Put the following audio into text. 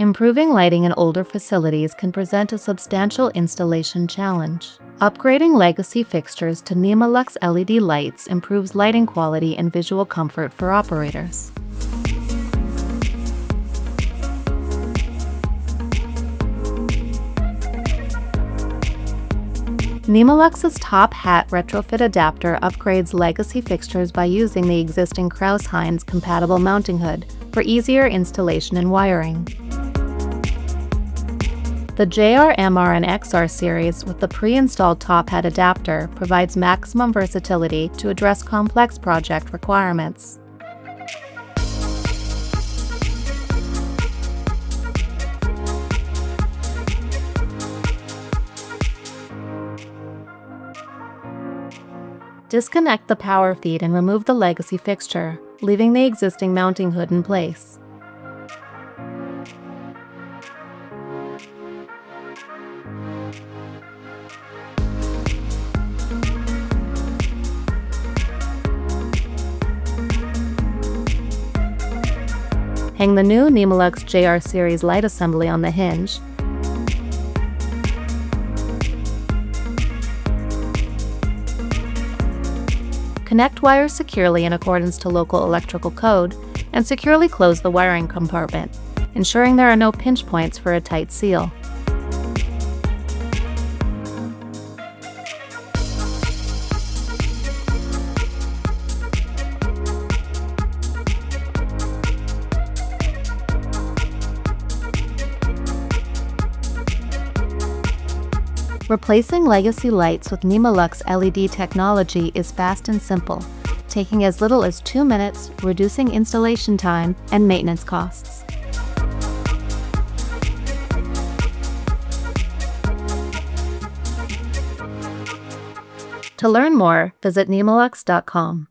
Improving lighting in older facilities can present a substantial installation challenge. Upgrading legacy fixtures to Nemalux LED lights improves lighting quality and visual comfort for operators. Nemalux's Top Hat Retrofit adapter upgrades legacy fixtures by using the existing Crouse-Hinds-compatible mounting hood for easier installation and wiring. The JR, MR, and XR series with the pre-installed Top Hat adapter provides maximum versatility to address complex project requirements. Disconnect the power feed and remove the legacy fixture, leaving the existing mounting hood in place. Hang the new Nemalux JR series light assembly on the hinge. Connect wires securely in accordance to local electrical code, and securely close the wiring compartment, ensuring there are no pinch points for a tight seal. Replacing legacy lights with Nemalux LED technology is fast and simple, taking as little as 2 minutes, reducing installation time and maintenance costs. To learn more, visit Nemalux.com.